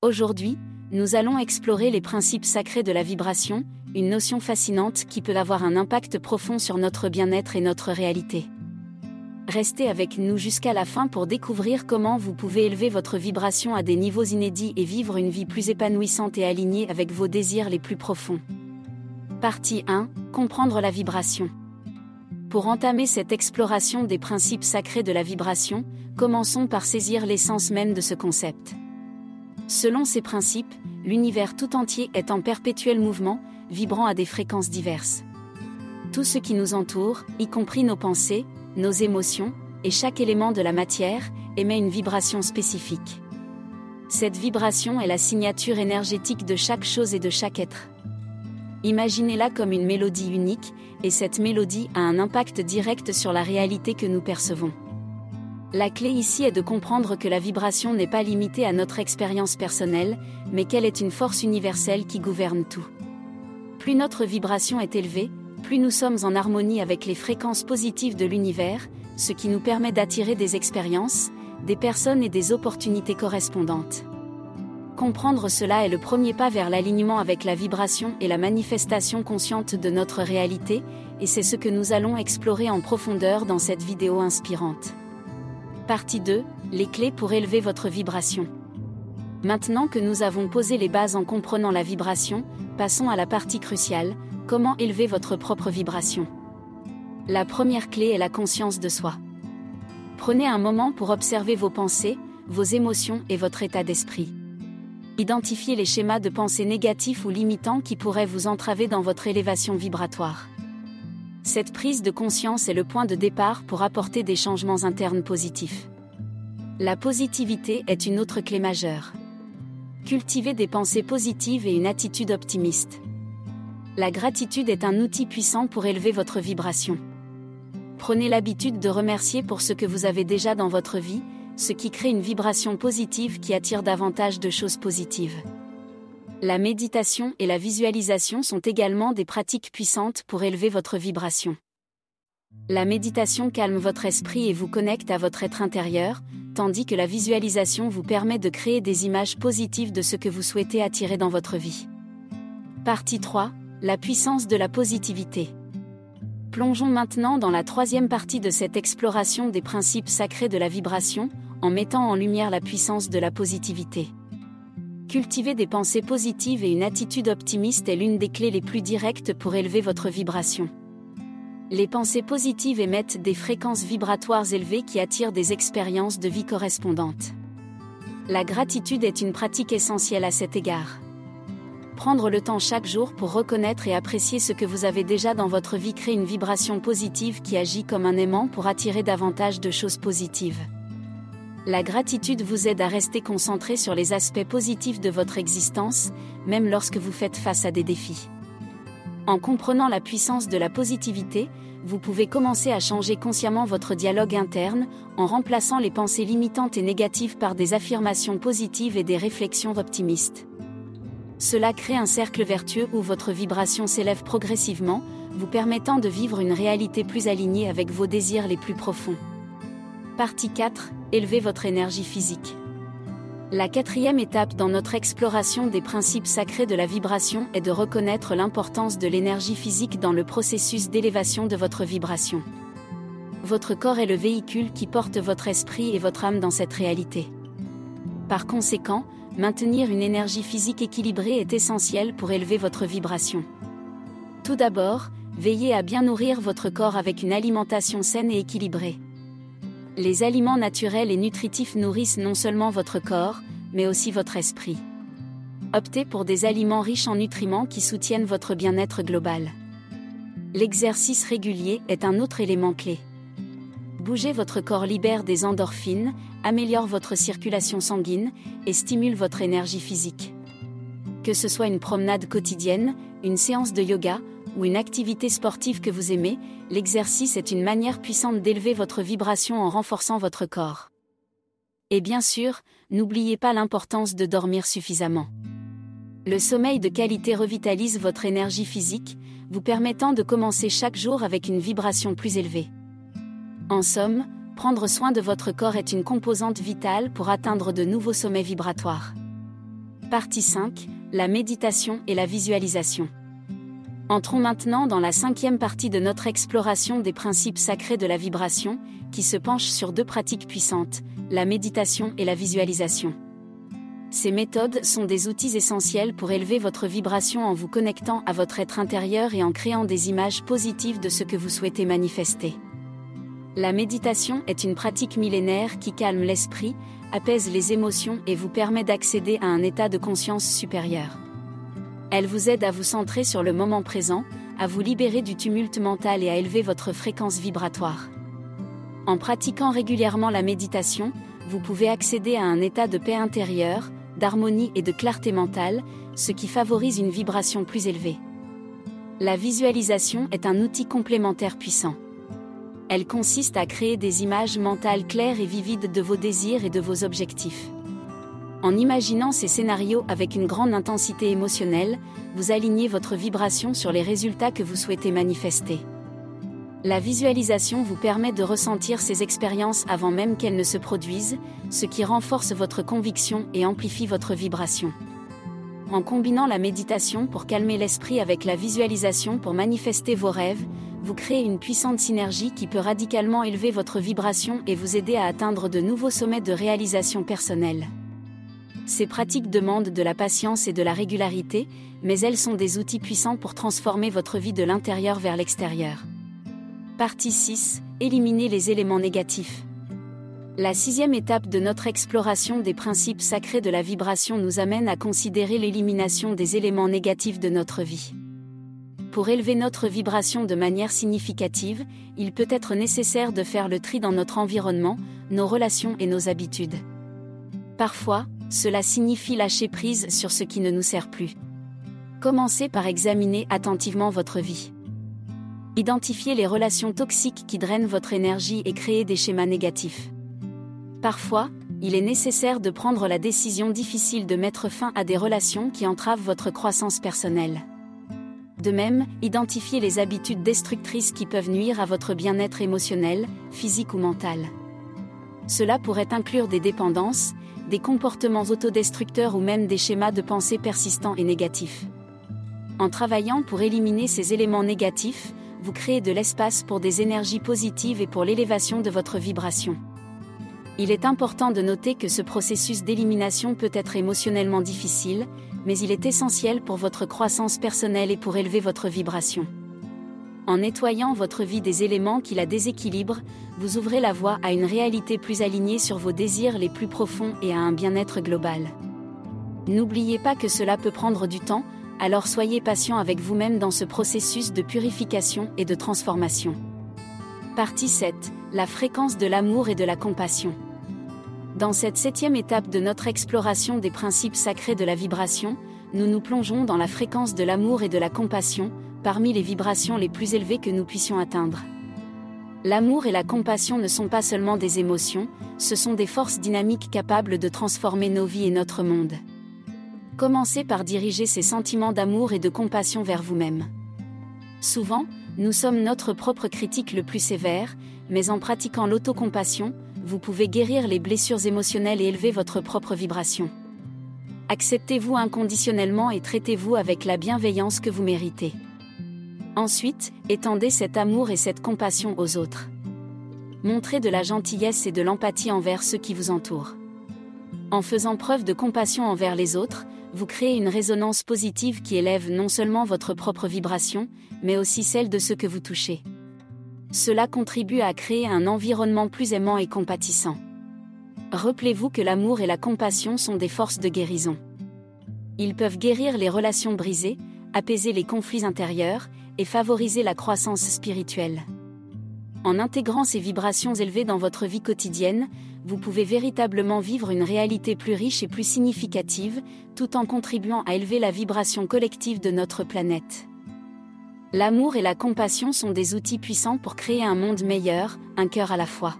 Aujourd'hui, nous allons explorer les principes sacrés de la vibration, une notion fascinante qui peut avoir un impact profond sur notre bien-être et notre réalité. Restez avec nous jusqu'à la fin pour découvrir comment vous pouvez élever votre vibration à des niveaux inédits et vivre une vie plus épanouissante et alignée avec vos désirs les plus profonds. Partie 1. Comprendre la vibration. Pour entamer cette exploration des principes sacrés de la vibration, commençons par saisir l'essence même de ce concept. Selon ces principes, l'univers tout entier est en perpétuel mouvement, vibrant à des fréquences diverses. Tout ce qui nous entoure, y compris nos pensées, nos émotions, et chaque élément de la matière, émet une vibration spécifique. Cette vibration est la signature énergétique de chaque chose et de chaque être. Imaginez-la comme une mélodie unique, et cette mélodie a un impact direct sur la réalité que nous percevons. La clé ici est de comprendre que la vibration n'est pas limitée à notre expérience personnelle, mais qu'elle est une force universelle qui gouverne tout. Plus notre vibration est élevée, plus nous sommes en harmonie avec les fréquences positives de l'univers, ce qui nous permet d'attirer des expériences, des personnes et des opportunités correspondantes. Comprendre cela est le premier pas vers l'alignement avec la vibration et la manifestation consciente de notre réalité, et c'est ce que nous allons explorer en profondeur dans cette vidéo inspirante. Partie 2. Les clés pour élever votre vibration. Maintenant que nous avons posé les bases en comprenant la vibration, passons à la partie cruciale, comment élever votre propre vibration. La première clé est la conscience de soi. Prenez un moment pour observer vos pensées, vos émotions et votre état d'esprit. Identifiez les schémas de pensée négatifs ou limitants qui pourraient vous entraver dans votre élévation vibratoire. Cette prise de conscience est le point de départ pour apporter des changements internes positifs. La positivité est une autre clé majeure. Cultivez des pensées positives et une attitude optimiste. La gratitude est un outil puissant pour élever votre vibration. Prenez l'habitude de remercier pour ce que vous avez déjà dans votre vie, ce qui crée une vibration positive qui attire davantage de choses positives. La méditation et la visualisation sont également des pratiques puissantes pour élever votre vibration. La méditation calme votre esprit et vous connecte à votre être intérieur, tandis que la visualisation vous permet de créer des images positives de ce que vous souhaitez attirer dans votre vie. Partie 3. La puissance de la positivité. Plongeons maintenant dans la troisième partie de cette exploration des principes sacrés de la vibration, en mettant en lumière la puissance de la positivité. Cultiver des pensées positives et une attitude optimiste est l'une des clés les plus directes pour élever votre vibration. Les pensées positives émettent des fréquences vibratoires élevées qui attirent des expériences de vie correspondantes. La gratitude est une pratique essentielle à cet égard. Prendre le temps chaque jour pour reconnaître et apprécier ce que vous avez déjà dans votre vie crée une vibration positive qui agit comme un aimant pour attirer davantage de choses positives. La gratitude vous aide à rester concentré sur les aspects positifs de votre existence, même lorsque vous faites face à des défis. En comprenant la puissance de la positivité, vous pouvez commencer à changer consciemment votre dialogue interne, en remplaçant les pensées limitantes et négatives par des affirmations positives et des réflexions optimistes. Cela crée un cercle vertueux où votre vibration s'élève progressivement, vous permettant de vivre une réalité plus alignée avec vos désirs les plus profonds. Partie 4. Élevez votre énergie physique. La quatrième étape dans notre exploration des principes sacrés de la vibration est de reconnaître l'importance de l'énergie physique dans le processus d'élévation de votre vibration. Votre corps est le véhicule qui porte votre esprit et votre âme dans cette réalité. Par conséquent, maintenir une énergie physique équilibrée est essentiel pour élever votre vibration. Tout d'abord, veillez à bien nourrir votre corps avec une alimentation saine et équilibrée. Les aliments naturels et nutritifs nourrissent non seulement votre corps, mais aussi votre esprit. Optez pour des aliments riches en nutriments qui soutiennent votre bien-être global. L'exercice régulier est un autre élément clé. Bouger votre corps libère des endorphines, améliore votre circulation sanguine et stimule votre énergie physique. Que ce soit une promenade quotidienne, une séance de yoga, ou une activité sportive que vous aimez, l'exercice est une manière puissante d'élever votre vibration en renforçant votre corps. Et bien sûr, n'oubliez pas l'importance de dormir suffisamment. Le sommeil de qualité revitalise votre énergie physique, vous permettant de commencer chaque jour avec une vibration plus élevée. En somme, prendre soin de votre corps est une composante vitale pour atteindre de nouveaux sommets vibratoires. Partie 5, la méditation et la visualisation. Entrons maintenant dans la 5e partie de notre exploration des principes sacrés de la vibration, qui se penche sur 2 pratiques puissantes, la méditation et la visualisation. Ces méthodes sont des outils essentiels pour élever votre vibration en vous connectant à votre être intérieur et en créant des images positives de ce que vous souhaitez manifester. La méditation est une pratique millénaire qui calme l'esprit, apaise les émotions et vous permet d'accéder à un état de conscience supérieur. Elle vous aide à vous centrer sur le moment présent, à vous libérer du tumulte mental et à élever votre fréquence vibratoire. En pratiquant régulièrement la méditation, vous pouvez accéder à un état de paix intérieure, d'harmonie et de clarté mentale, ce qui favorise une vibration plus élevée. La visualisation est un outil complémentaire puissant. Elle consiste à créer des images mentales claires et vivides de vos désirs et de vos objectifs. En imaginant ces scénarios avec une grande intensité émotionnelle, vous alignez votre vibration sur les résultats que vous souhaitez manifester. La visualisation vous permet de ressentir ces expériences avant même qu'elles ne se produisent, ce qui renforce votre conviction et amplifie votre vibration. En combinant la méditation pour calmer l'esprit avec la visualisation pour manifester vos rêves, vous créez une puissante synergie qui peut radicalement élever votre vibration et vous aider à atteindre de nouveaux sommets de réalisation personnelle. Ces pratiques demandent de la patience et de la régularité, mais elles sont des outils puissants pour transformer votre vie de l'intérieur vers l'extérieur. Partie 6. Éliminer les éléments négatifs. La 6e étape de notre exploration des principes sacrés de la vibration nous amène à considérer l'élimination des éléments négatifs de notre vie. Pour élever notre vibration de manière significative, il peut être nécessaire de faire le tri dans notre environnement, nos relations et nos habitudes. Parfois, cela signifie lâcher prise sur ce qui ne nous sert plus. Commencez par examiner attentivement votre vie. Identifiez les relations toxiques qui drainent votre énergie et créez des schémas négatifs. Parfois, il est nécessaire de prendre la décision difficile de mettre fin à des relations qui entravent votre croissance personnelle. De même, identifiez les habitudes destructrices qui peuvent nuire à votre bien-être émotionnel, physique ou mental. Cela pourrait inclure des dépendances, des comportements autodestructeurs ou même des schémas de pensée persistants et négatifs. En travaillant pour éliminer ces éléments négatifs, vous créez de l'espace pour des énergies positives et pour l'élévation de votre vibration. Il est important de noter que ce processus d'élimination peut être émotionnellement difficile, mais il est essentiel pour votre croissance personnelle et pour élever votre vibration. En nettoyant votre vie des éléments qui la déséquilibrent, vous ouvrez la voie à une réalité plus alignée sur vos désirs les plus profonds et à un bien-être global. N'oubliez pas que cela peut prendre du temps, alors soyez patient avec vous-même dans ce processus de purification et de transformation. Partie 7. La fréquence de l'amour et de la compassion. Dans cette 7e étape de notre exploration des principes sacrés de la vibration, nous nous plongeons dans la fréquence de l'amour et de la compassion, parmi les vibrations les plus élevées que nous puissions atteindre. L'amour et la compassion ne sont pas seulement des émotions, ce sont des forces dynamiques capables de transformer nos vies et notre monde. Commencez par diriger ces sentiments d'amour et de compassion vers vous-même. Souvent, nous sommes notre propre critique le plus sévère, mais en pratiquant l'autocompassion, vous pouvez guérir les blessures émotionnelles et élever votre propre vibration. Acceptez-vous inconditionnellement et traitez-vous avec la bienveillance que vous méritez. Ensuite, étendez cet amour et cette compassion aux autres. Montrez de la gentillesse et de l'empathie envers ceux qui vous entourent. En faisant preuve de compassion envers les autres, vous créez une résonance positive qui élève non seulement votre propre vibration, mais aussi celle de ceux que vous touchez. Cela contribue à créer un environnement plus aimant et compatissant. Rappelez-vous que l'amour et la compassion sont des forces de guérison. Ils peuvent guérir les relations brisées, apaiser les conflits intérieurs, et favoriser la croissance spirituelle. En intégrant ces vibrations élevées dans votre vie quotidienne, vous pouvez véritablement vivre une réalité plus riche et plus significative, tout en contribuant à élever la vibration collective de notre planète. L'amour et la compassion sont des outils puissants pour créer un monde meilleur, un cœur à la fois.